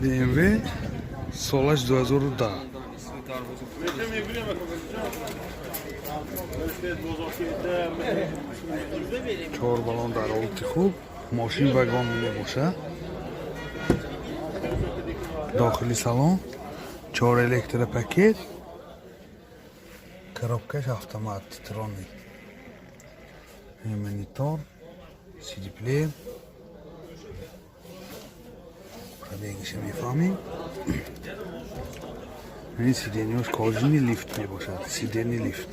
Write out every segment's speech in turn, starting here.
BMW سالش 2010. چهار بالون در حالت خوب. ماشین وگان می باشه. داخلی سالن 4 الکتر پاکت. коробкаш автомат титронный. Монитор, CD плеер. Пробегишь мифами. И сиденье кожаный лифт не башат. Сиденье лифт.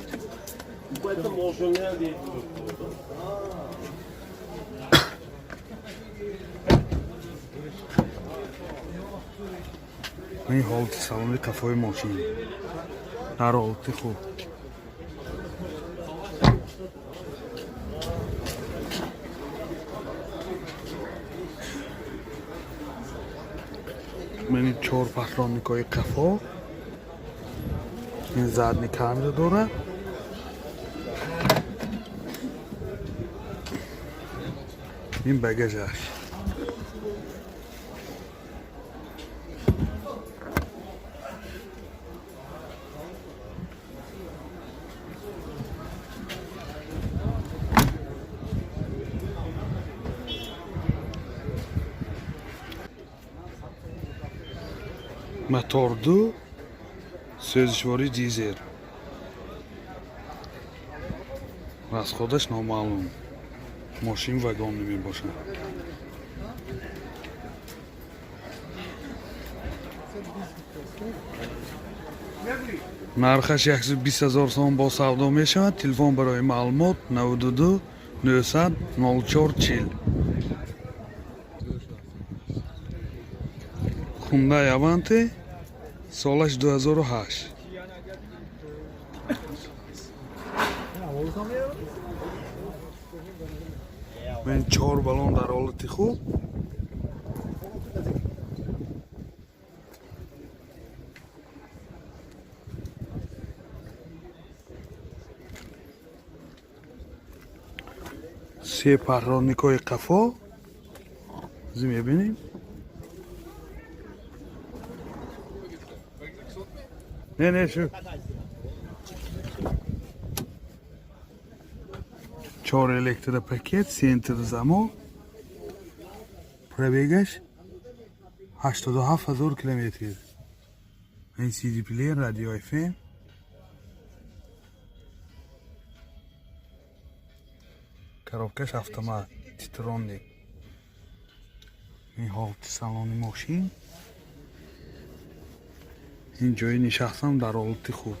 این حالت سالن کافه ماشین. در حالت خوب. من 4 پهلوانیکای کافه. این زدنی کامل داره. این بگاژش. Motor 2 سوزشواری دیزل از خودش نامعلوم ماشین وگان نمی باشه نرخش 120,000 سوم با سودا می شود تلفن برای معلومات 92 900 0440 Hyundai Avante سالش 2008 من 4 بالون در حالت خوب سه پهلوانیکای قفا زی میبینیم نه شو 4 الکتر پاکت سنتر زمان پربیگش 87,000 کیلومتر این سی دی پلیر رادیو اف ام коробкаш автомат титронник این حالت سالن ماشین این جای نشستم در حالت خوب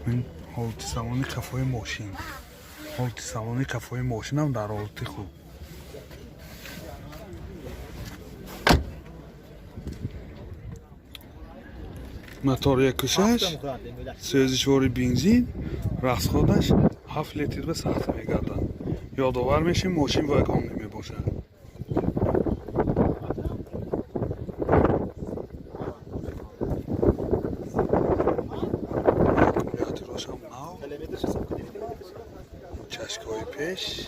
این حالت سالن کافه ماشین حالت سالن کافه ماشین هم در حالت خوب موتور 1.6 سوزشواری بنزین رأس خودش 7 لیتر به ساعت میگردد یادآور میشیم ماشین وگان نمی باشد چشکای پیش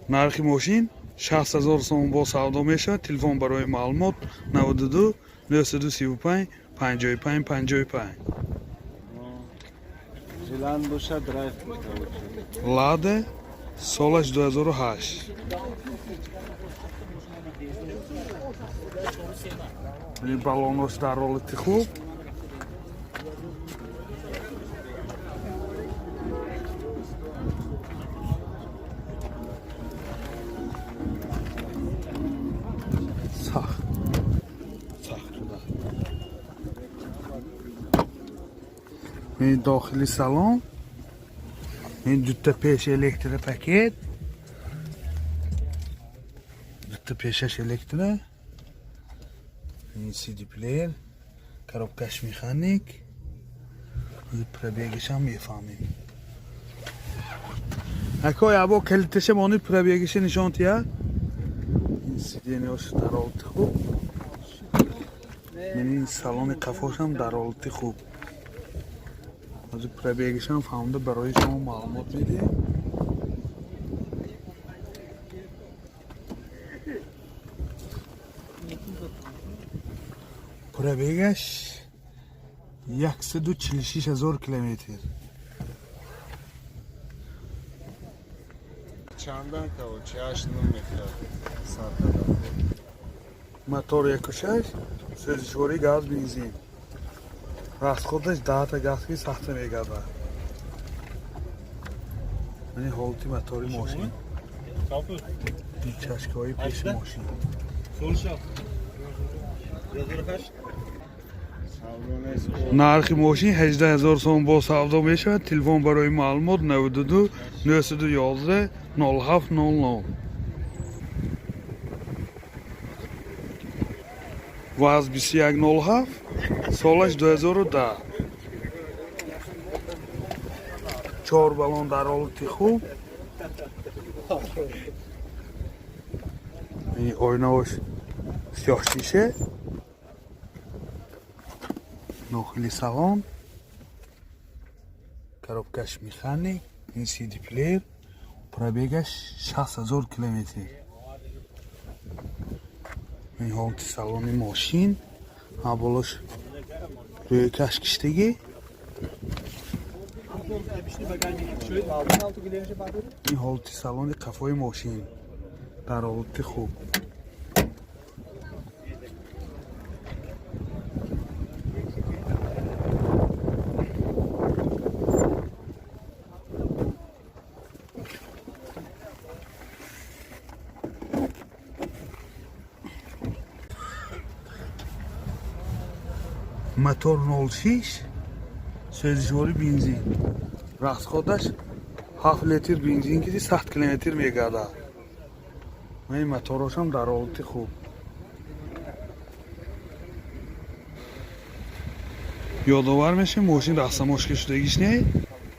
نرخ ماشین 60,000 سوم با سودا میشه تلفن برای معلومات 92 935 55 55 لاده سالش 2008 این بالونش در حالت خوب این داخلی سالن این دوتا پیش الکتر پاکت دوتا پیشش الکتره این سی دی پلیر коробкаш مکانیک پربیگش هم میفهمیم اکای ابا کلیتش مانی پربیگش نشان تیه این سیدینیاش در حالت خوب این سالن قفاش هم در حالت خوب حاضر پربیگش هم فهمده برای شما معلومات میده. پربیگش 146,000 کیلومتر. چندان که 8 متر ساعت موتور 1.6 سوزشوری گاز بنزین. расходаш 10 та газки сахта мегардад. Мани ҳолати мотори мошин. Чашкаҳои пеши мошин. нархи мошин 18000 сом бо савдо мешавад. Телефон барои маълумот 92 911 0700. ВАЗ 2107 солаш 2010. 4 балон дар ҳолати хуб. ин ойнаош сиёҳшише. нохили салон. коробкаш механик. ин CD плеер. пробегаш 60000 километр. ин ҳолати салони мошин. аввалош рӯи кашкиштагӣ. ин ҳолати салони қафои мошин дар ҳолати хуб. мотор 06 сӯзишвори бензин. расходаш 7 литр бензин киди 100 километр мегардад. ин моторошам дар ҳолати хуб. ёдовар мешавем мошин растамошка шудагиш не.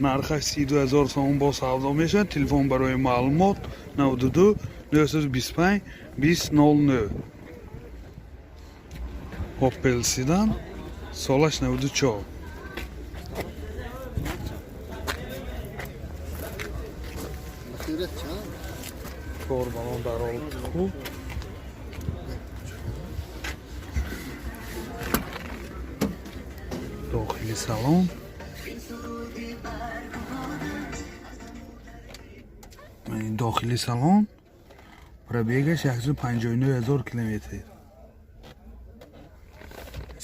нархаш 32000 сом бо савдо мешавад. телефон барои маълумот 92 925 2000. Opel Sedan солаш 94. چهار بالون در حالت خوب. داخلی سالن. این داخلی سالن پربیگش 159,000 کیلومتر.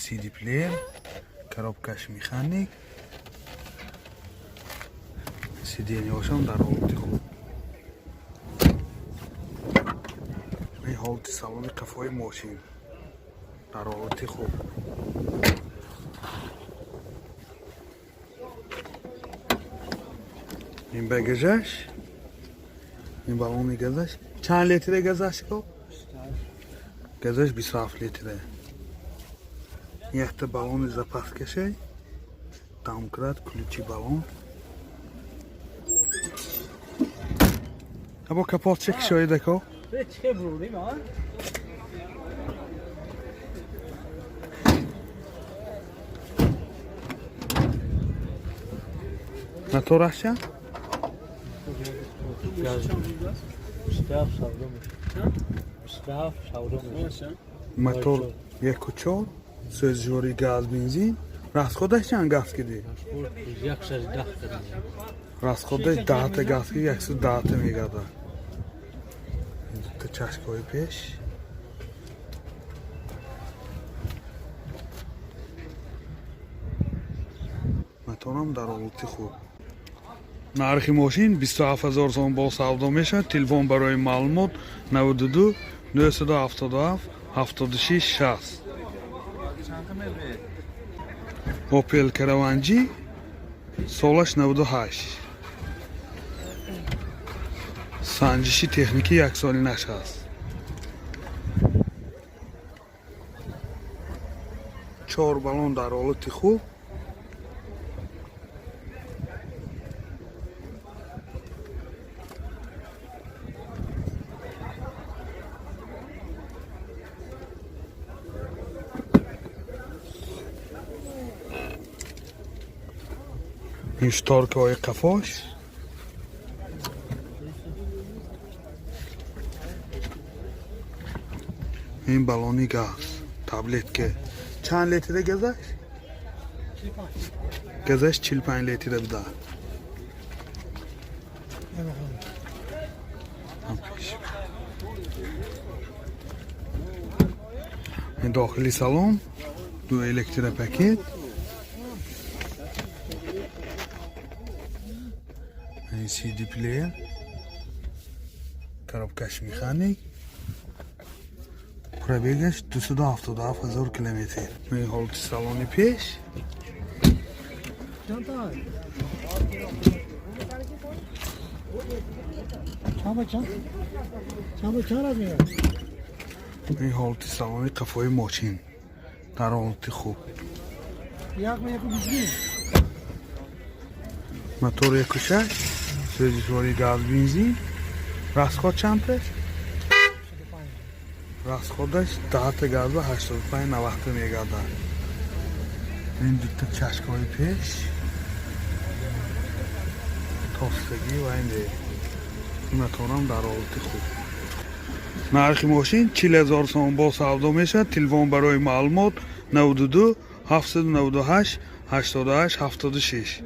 CD player. коробкаш механик. сиденьёшам дар ҳолати хуб. ин ҳолати салони қафои мошин дар ҳолати хуб. ин багажаш. ин балони газаш. чанд литре газаш ко? газаш 27 литре. якта балони запаскашай. домкрат, ключи балон. або капот чек шоида ко? چه برودی ما؟ موتورش چند؟ موتور 1.4 سوزشوری گاز بنزین. расходаш чанд газ киди? 110 расходаш 10 та газ киди 110 мегардад. чашкаҳои пеш. моторам дар ҳолати хуб. нархи мошин 27000 сом бо савдо мешавад. телефон барои маълумот 92 977 76 60. Opel Karavanji солаш 98. санҷиши техникӣ яксолинаш аст. 4 балон дар ҳолати хуб. این شتارک‌های قفاش، این بالونی گاز تابلت که چند لیتره گذشت؟ گذشت 45 لیتره بوده. این داخلی سالن، دو الکتره پاکت، این سی دی پلیر، коробкаш механик, пробегаш 277,000 километр. این حالت سالن پیش، این حالت سالن قفای ماشین در حالت خوب. موتور 1.6 سوزشواری گاز بنزین. راسخود چندش؟ راسخودش 10 گاز و 85 90 میگاده. این دوتا چشمای پیش تاستگی و این موتورم در حالت خوب. نرخ ماشین 40,000 سوم با سودا میشه. تلفن برای معلومات 92 798 88 76.